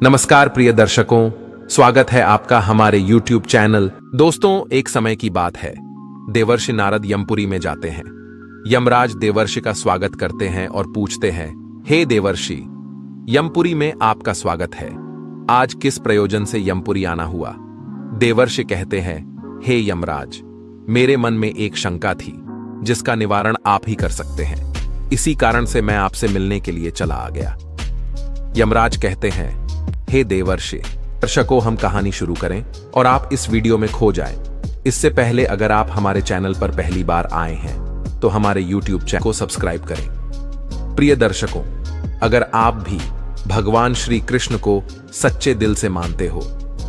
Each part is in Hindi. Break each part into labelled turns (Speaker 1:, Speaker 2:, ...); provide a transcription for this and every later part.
Speaker 1: नमस्कार प्रिय दर्शकों, स्वागत है आपका हमारे YouTube चैनल। दोस्तों, एक समय की बात है, देवर्षि नारद यमपुरी में जाते हैं। यमराज देवर्षि का स्वागत करते हैं और पूछते हैं, हे देवर्षि, यमपुरी में आपका स्वागत है। आज किस प्रयोजन से यमपुरी आना हुआ? देवर्षि कहते हैं, हे यमराज, मेरे मन में एक शंका थी जिसका निवारण आप ही कर सकते हैं। इसी कारण से मैं आपसे मिलने के लिए चला आ गया। यमराज कहते हैं, हे देवर्षि, दर्शकों, हम कहानी शुरू करें और आप इस वीडियो में खो जाएं। इससे पहले अगर आप हमारे चैनल पर पहली बार आए हैं तो हमारे YouTube चैनल को सब्सक्राइब करें। प्रिय दर्शकों, अगर आप भी भगवान श्री कृष्ण को सच्चे दिल से मानते हो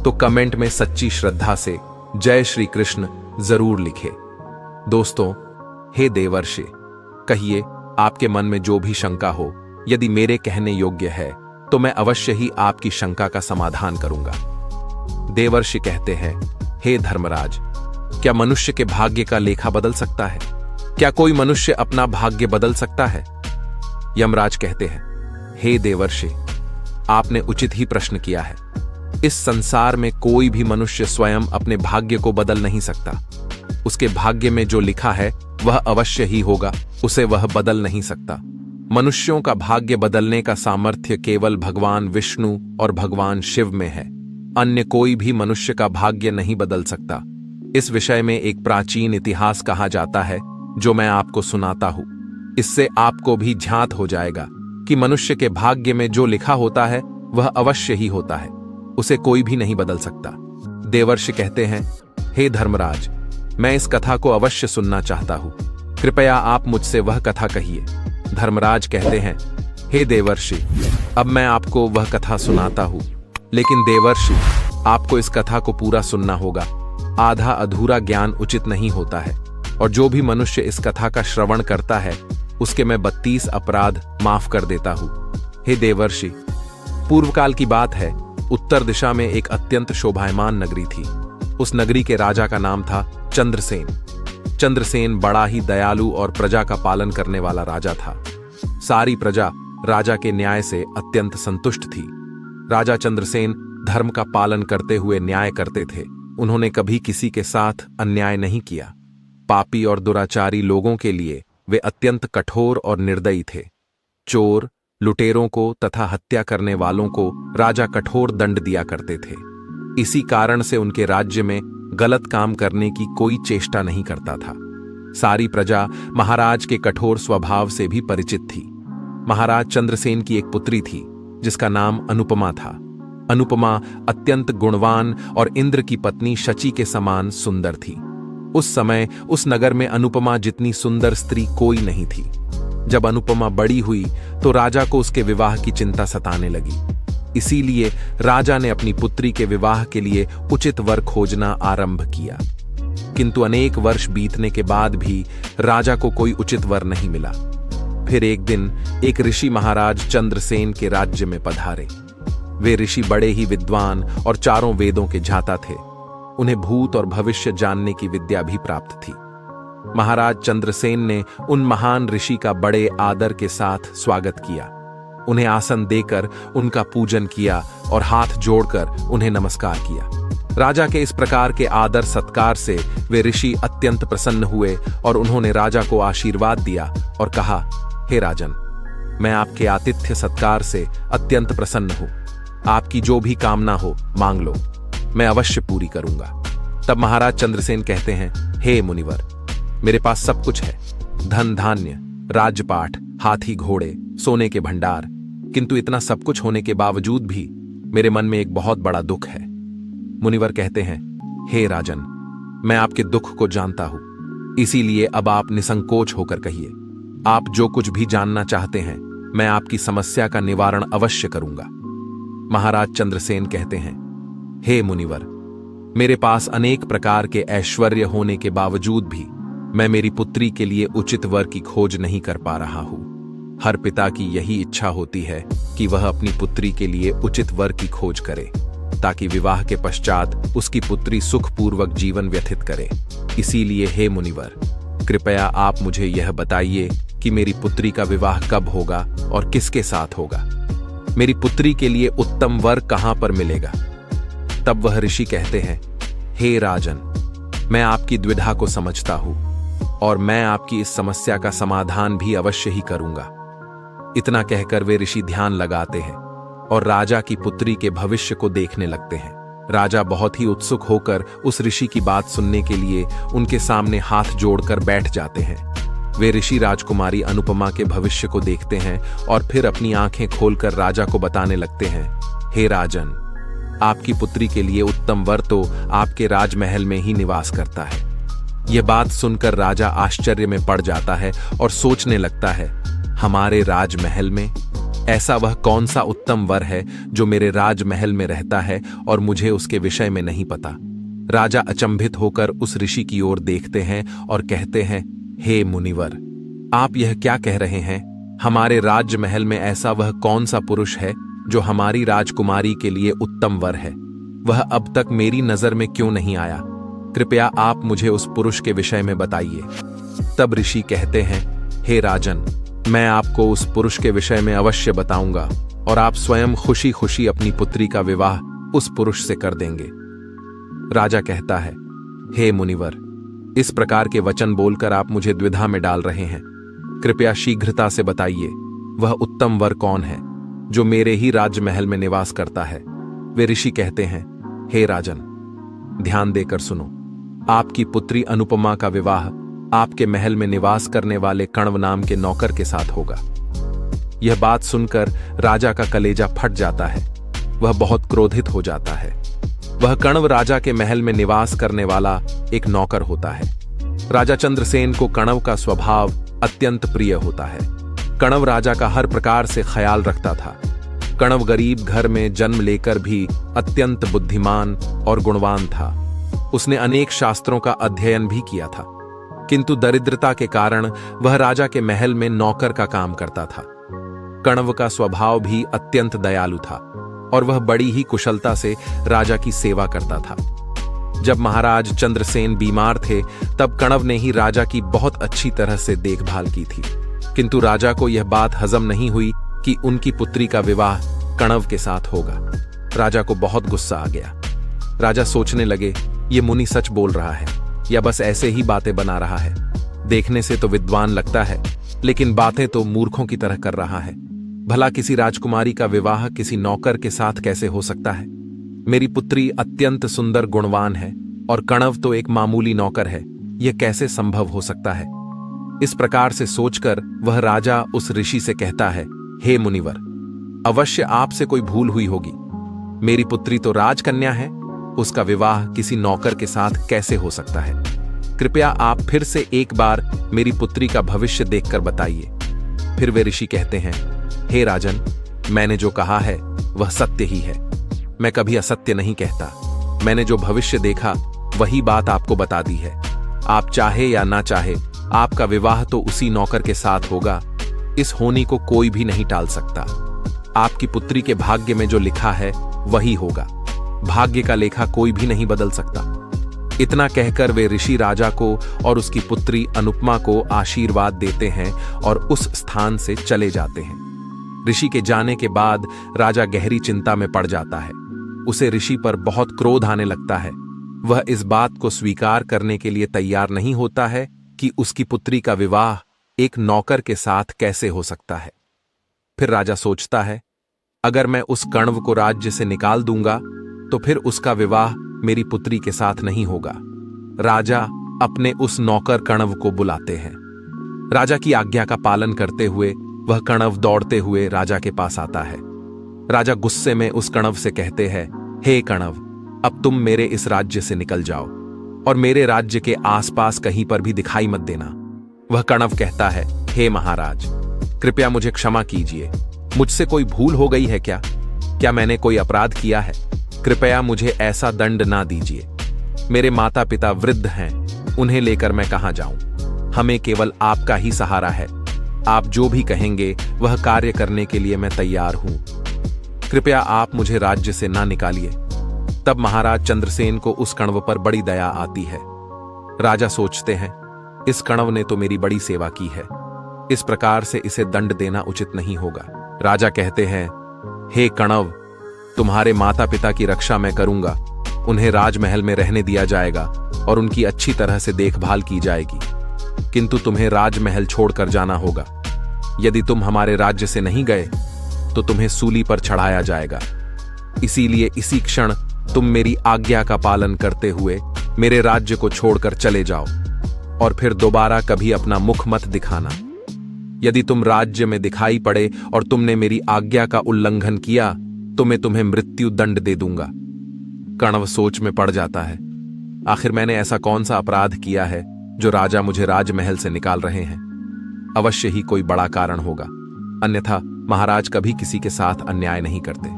Speaker 1: तो कमेंट में सच्ची श्रद्धा से जय श्री कृष्ण जरूर लिखें। दोस्तों, हे देवर्षि, कहिए आपके मन में जो भी शंका हो, यदि मेरे कहने योग्य है तो मैं अवश्य ही आपकी शंका का समाधान करूंगा। देवर्षि कहते हैं, हे धर्मराज, क्या मनुष्य के भाग्य का लेखा बदल सकता है? क्या कोई मनुष्य अपना भाग्य बदल सकता है? यमराज कहते हैं, हे देवर्षि, आपने उचित ही प्रश्न किया है। इस संसार में कोई भी मनुष्य स्वयं अपने भाग्य को बदल नहीं सकता। उसके भाग्य में जो लिखा है वह अवश्य ही होगा, उसे वह बदल नहीं सकता। मनुष्यों का भाग्य बदलने का सामर्थ्य केवल भगवान विष्णु और भगवान शिव में है। अन्य कोई भी मनुष्य का भाग्य नहीं बदल सकता। इस विषय में एक प्राचीन इतिहास कहा जाता है जो मैं आपको सुनाता हूं। इससे आपको भी ज्ञात हो जाएगा कि मनुष्य के भाग्य में जो लिखा होता है वह अवश्य ही होता है, उसे कोई भी नहीं बदल सकता। देवर्षि कहते हैं, हे धर्मराज, मैं इस कथा को अवश्य सुनना चाहता हूं। कृपया आप मुझसे वह कथा कहिए। धर्मराज कहते हैं, हे देवर्षि, अब मैं आपको वह कथा सुनाता हूं, लेकिन देवर्षि, आपको इस कथा को पूरा सुनना होगा। आधा अधूरा ज्ञान उचित नहीं होता है, और जो भी मनुष्य इस कथा का श्रवण करता है उसके मैं 32 अपराध माफ कर देता हूं। हे देवर्षि, पूर्व काल की बात है, उत्तर दिशा में एक अत्यंत शोभायमान नगरी थी। उस नगरी के राजा का नाम था चंद्रसेन। चंद्रसेन बड़ा ही दयालु और प्रजा का पालन करने वाला राजा था। सारी प्रजा राजा के न्याय से अत्यंत संतुष्ट थी। राजा चंद्रसेन धर्म का पालन करते हुए न्याय करते थे। उन्होंने कभी किसी के साथ अन्याय नहीं किया। पापी और दुराचारी लोगों के लिए वे अत्यंत कठोर और निर्दयी थे। चोर, लुटेरों को तथा हत्या करने वालों को राजा कठोर दंड दिया करते थे। इसी कारण से उनके राज्य में गलत काम करने की कोई चेष्टा नहीं करता था। सारी प्रजा महाराज के कठोर स्वभाव से भी परिचित थी। महाराज चंद्रसेन की एक पुत्री थी जिसका नाम अनुपमा था। अनुपमा अत्यंत गुणवान और इंद्र की पत्नी शची के समान सुंदर थी। उस समय उस नगर में अनुपमा जितनी सुंदर स्त्री कोई नहीं थी। जब अनुपमा बड़ी हुई तो राजा को उसके विवाह की चिंता सताने लगी। इसीलिए राजा ने अपनी पुत्री के विवाह के लिए उचित वर खोजना आरंभ किया। किंतु अनेक वर्ष बीतने के बाद भी राजा को कोई उचित वर नहीं मिला। फिर एक दिन एक ऋषि महाराज चंद्रसेन के राज्य में पधारे। वे ऋषि बड़े ही विद्वान और चारों वेदों के ज्ञाता थे। उन्हें भूत और भविष्य जानने की विद्या भी प्राप्त थी। महाराज चंद्रसेन ने उन महान ऋषि का बड़े आदर के साथ स्वागत किया। उन्हें आसन देकर उनका पूजन किया और हाथ जोड़कर उन्हें नमस्कार किया। राजा के इस प्रकार के आदर सत्कार से वे ऋषि अत्यंत प्रसन्न हुए और उन्होंने राजा को आशीर्वाद दिया और कहा, हे राजन, मैं आपके आतिथ्य सत्कार से अत्यंत प्रसन्न हूं। आपकी जो भी कामना हो मांग लो, मैं अवश्य पूरी करूंगा। तब महाराज चंद्रसेन कहते हैं, हे मुनिवर, मेरे पास सब कुछ है, धन धान्य, राजपाट, हाथी घोड़े, सोने के भंडार, किंतु इतना सब कुछ होने के बावजूद भी मेरे मन में एक बहुत बड़ा दुख है। मुनिवर कहते हैं, हे राजन, मैं आपके दुख को जानता हूं, इसीलिए अब आप निसंकोच होकर कहिए। आप जो कुछ भी जानना चाहते हैं मैं आपकी समस्या का निवारण अवश्य करूंगा। महाराज चंद्रसेन कहते हैं, हे मुनिवर, मेरे पास अनेक प्रकार के ऐश्वर्य होने के बावजूद भी मैं मेरी पुत्री के लिए उचित वर की खोज नहीं कर पा रहा हूं। हर पिता की यही इच्छा होती है कि वह अपनी पुत्री के लिए उचित वर की खोज करे, ताकि विवाह के पश्चात उसकी पुत्री सुखपूर्वक जीवन व्यतीत करे। इसीलिए हे मुनिवर, कृपया आप मुझे यह बताइए कि मेरी पुत्री का विवाह कब होगा और किसके साथ होगा। मेरी पुत्री के लिए उत्तम वर कहां पर मिलेगा। तब वह ऋषि कहते हैं, हे राजन, मैं आपकी द्विधा को समझता हूं और मैं आपकी इस समस्या का समाधान भी अवश्य ही करूंगा। इतना कहकर वे ऋषि ध्यान लगाते हैं और राजा की पुत्री के भविष्य को देखने लगते हैं। राजा बहुत ही उत्सुक होकर उस ऋषि की बात सुनने के लिए उनके सामने हाथ जोड़कर बैठ जाते हैं। वे ऋषि राजकुमारी अनुपमा के भविष्य को देखते हैं और फिर अपनी आंखें खोलकर राजा को बताने लगते हैं, हे राजन, आपकी पुत्री के लिए उत्तम वर तो आपके राजमहल में ही निवास करता है। यह बात सुनकर राजा आश्चर्य में पड़ जाता है और सोचने लगता है, हमारे राजमहल में ऐसा वह कौन सा उत्तम वर है जो मेरे राजमहल में रहता है और मुझे उसके विषय में नहीं पता। राजा अचंभित होकर उस ऋषि की ओर देखते हैं और कहते हैं, हे मुनिवर, आप यह क्या कह रहे हैं? हमारे राजमहल में ऐसा वह कौन सा पुरुष है जो हमारी राजकुमारी के लिए उत्तम वर है? वह अब तक मेरी नजर में क्यों नहीं आया? कृपया आप मुझे उस पुरुष के विषय में बताइए। तब ऋषि कहते हैं, हे राजन, मैं आपको उस पुरुष के विषय में अवश्य बताऊंगा और आप स्वयं खुशी खुशी अपनी पुत्री का विवाह उस पुरुष से कर देंगे। राजा कहता है, हे मुनिवर, इस प्रकार के वचन बोलकर आप मुझे द्विधा में डाल रहे हैं। कृपया शीघ्रता से बताइए, वह उत्तम वर कौन है जो मेरे ही राजमहल में निवास करता है? वे ऋषि कहते हैं, हे राजन, ध्यान देकर सुनो। आपकी पुत्री अनुपमा का विवाह आपके महल में निवास करने वाले कण्व नाम के नौकर के साथ होगा। यह बात सुनकर राजा का कलेजा फट जाता है। वह बहुत क्रोधित हो जाता है। वह कण्व राजा के महल में निवास करने वाला एक नौकर होता है। राजा चंद्रसेन को कण्व का स्वभाव अत्यंत प्रिय होता है। कण्व राजा का हर प्रकार से ख्याल रखता था। कण्व गरीब घर में जन्म लेकर भी अत्यंत बुद्धिमान और गुणवान था। उसने अनेक शास्त्रों का अध्ययन भी किया था, किंतु दरिद्रता के कारण वह राजा के महल में नौकर का काम करता था। कण्व का स्वभाव भी अत्यंत दयालु था और वह बड़ी ही कुशलता से राजा की सेवा करता था। जब महाराज चंद्रसेन बीमार थे, तब कण्व ने ही राजा की बहुत अच्छी तरह से देखभाल की थी। किंतु राजा को यह बात हजम नहीं हुई कि उनकी पुत्री का विवाह कण्व के साथ होगा। राजा को बहुत गुस्सा आ गया। राजा सोचने लगे, ये मुनि सच बोल रहा है या बस ऐसे ही बातें बना रहा है। देखने से तो विद्वान लगता है, लेकिन बातें तो मूर्खों की तरह कर रहा है। भला किसी राजकुमारी का विवाह किसी नौकर के साथ कैसे हो सकता है? मेरी पुत्री अत्यंत सुंदर गुणवान है और कण्व तो एक मामूली नौकर है। यह कैसे संभव हो सकता है? इस प्रकार से सोचकर वह राजा उस ऋषि से कहता है, हे मुनिवर, अवश्य आपसे कोई भूल हुई होगी। मेरी पुत्री तो राजकन्या है, उसका विवाह किसी नौकर के साथ कैसे हो सकता है? कृपया आप फिर से एक बार मेरी पुत्री का भविष्य देखकर बताइए। फिर वे ऋषि कहते हैं, हे राजन, मैंने जो कहा है वह सत्य ही है। मैं कभी असत्य नहीं कहता। मैंने जो भविष्य देखा वही बात आपको बता दी है। आप चाहे या ना चाहे, आपका विवाह तो उसी नौकर के साथ होगा। इस होनी को कोई भी नहीं टाल सकता। आपकी पुत्री के भाग्य में जो लिखा है वही होगा। भाग्य का लेखा कोई भी नहीं बदल सकता। इतना कहकर वे ऋषि राजा को और उसकी पुत्री अनुपमा को आशीर्वाद देते हैं और उस स्थान से चले जाते हैं। ऋषि के जाने के बाद राजा गहरी चिंता में पड़ जाता है। उसे ऋषि पर बहुत क्रोध आने लगता है। वह इस बात को स्वीकार करने के लिए तैयार नहीं होता है कि उसकी पुत्री का विवाह एक नौकर के साथ कैसे हो सकता है। फिर राजा सोचता है, अगर मैं उस कण्व को राज्य से निकाल दूंगा तो फिर उसका विवाह मेरी पुत्री के साथ नहीं होगा। राजा अपने उस नौकर कण्व को बुलाते हैं। राजा की आज्ञा का पालन करते हुए वह कण्व दौड़ते हुए राजा के पास आता है। राजा गुस्से में उस कण्व से कहते हैं, हे कण्व, अब तुम मेरे इस राज्य से निकल जाओ और मेरे राज्य के आसपास कहीं पर भी दिखाई मत देना। वह कण्व कहता है, हे महाराज, कृपया मुझे क्षमा कीजिए। मुझसे कोई भूल हो गई है क्या? क्या मैंने कोई अपराध किया है? कृपया मुझे ऐसा दंड ना दीजिए। मेरे माता पिता वृद्ध हैं, उन्हें लेकर मैं कहां जाऊं? हमें केवल आपका ही सहारा है। आप जो भी कहेंगे वह कार्य करने के लिए मैं तैयार हूं। कृपया आप मुझे राज्य से ना निकालिए। तब महाराज चंद्रसेन को उस कण्व पर बड़ी दया आती है। राजा सोचते हैं, इस कण्व ने तो मेरी बड़ी सेवा की है, इस प्रकार से इसे दंड देना उचित नहीं होगा। राजा कहते हैं, हे कणव, तुम्हारे माता पिता की रक्षा मैं करूंगा। उन्हें राजमहल में रहने दिया जाएगा और उनकी अच्छी तरह से देखभाल की जाएगी, किंतु तुम्हें राजमहल छोड़कर जाना होगा। यदि तुम हमारे राज्य से नहीं गए तो तुम्हें सूली पर चढ़ाया जाएगा। इसीलिए इसी क्षण तुम मेरी आज्ञा का पालन करते हुए मेरे राज्य को छोड़कर चले जाओ और फिर दोबारा कभी अपना मुख मत दिखाना। यदि तुम राज्य में दिखाई पड़े और तुमने मेरी आज्ञा का उल्लंघन किया तो मैं तुम्हें मृत्यु दंड दे दूंगा। कण्व सोच में पड़ जाता है, आखिर मैंने ऐसा कौन सा अपराध किया है जो राजा मुझे राजमहल से निकाल रहे हैं। अवश्य ही कोई बड़ा कारण होगा, अन्यथा महाराज कभी किसी के साथ अन्याय नहीं करते।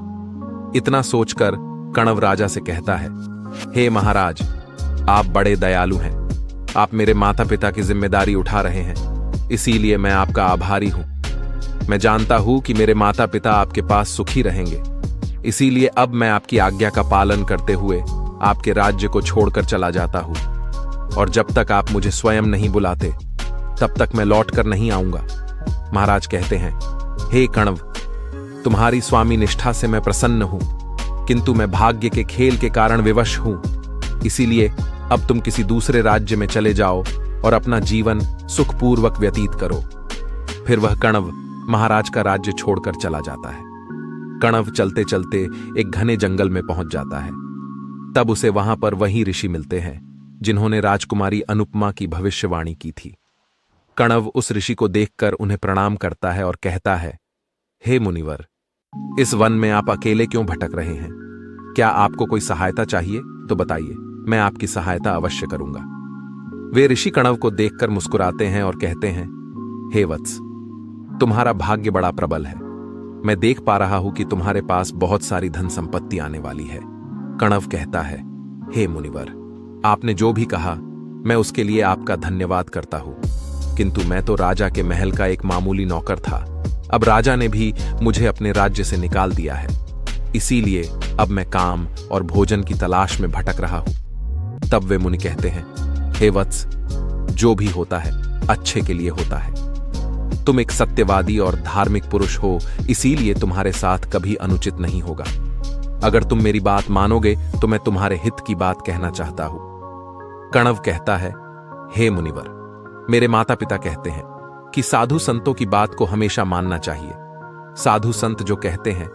Speaker 1: इतना सोचकर कण्व राजा से कहता है, हे महाराज, आप बड़े दयालु हैं। आप मेरे माता पिता की जिम्मेदारी उठा रहे हैं, इसीलिए मैं आपका आभारी हूं। मैं जानता हूं कि मेरे माता पिता आपके पास सुखी रहेंगे, इसीलिए अब मैं आपकी आज्ञा का पालन करते हुए आपके राज्य को छोड़कर चला जाता हूं, और जब तक आप मुझे स्वयं नहीं बुलाते तब तक मैं लौटकर नहीं आऊंगा। महाराज कहते हैं, हे कण्व, तुम्हारी स्वामी निष्ठा से मैं प्रसन्न हूं, किंतु मैं भाग्य के खेल के कारण विवश हूं। इसीलिए अब तुम किसी दूसरे राज्य में चले जाओ और अपना जीवन सुखपूर्वक व्यतीत करो। फिर वह कण्व महाराज का राज्य छोड़कर चला जाता है। कण्व चलते चलते एक घने जंगल में पहुंच जाता है। तब उसे वहां पर वही ऋषि मिलते हैं जिन्होंने राजकुमारी अनुपमा की भविष्यवाणी की थी। कण्व उस ऋषि को देखकर उन्हें प्रणाम करता है और कहता है, हे मुनिवर, इस वन में आप अकेले क्यों भटक रहे हैं? क्या आपको कोई सहायता चाहिए तो बताइए, मैं आपकी सहायता अवश्य करूंगा। वे ऋषि कण्व को देखकर मुस्कुराते हैं और कहते हैं, हे वत्स, तुम्हारा भाग्य बड़ा प्रबल है। मैं देख पा रहा हूं कि तुम्हारे पास बहुत सारी धन संपत्ति आने वाली है। कण्व कहता है, हे मुनिवर, आपने जो भी कहा मैं उसके लिए आपका धन्यवाद करता हूं, किंतु मैं तो राजा के महल का एक मामूली नौकर था। अब राजा ने भी मुझे अपने राज्य से निकाल दिया है, इसीलिए अब मैं काम और भोजन की तलाश में भटक रहा हूं। तब वे मुनि कहते हैं, हे वत्स, जो भी होता है अच्छे के लिए होता है। तुम एक सत्यवादी और धार्मिक पुरुष हो, इसीलिए तुम्हारे साथ कभी अनुचित नहीं होगा। अगर तुम मेरी बात मानोगे तो मैं तुम्हारे हित की बात कहना चाहता हूं। कण्व कहता है, हे मुनिवर, मेरे माता पिता कहते हैं कि साधु संतों की बात को हमेशा मानना चाहिए। साधु संत जो कहते हैं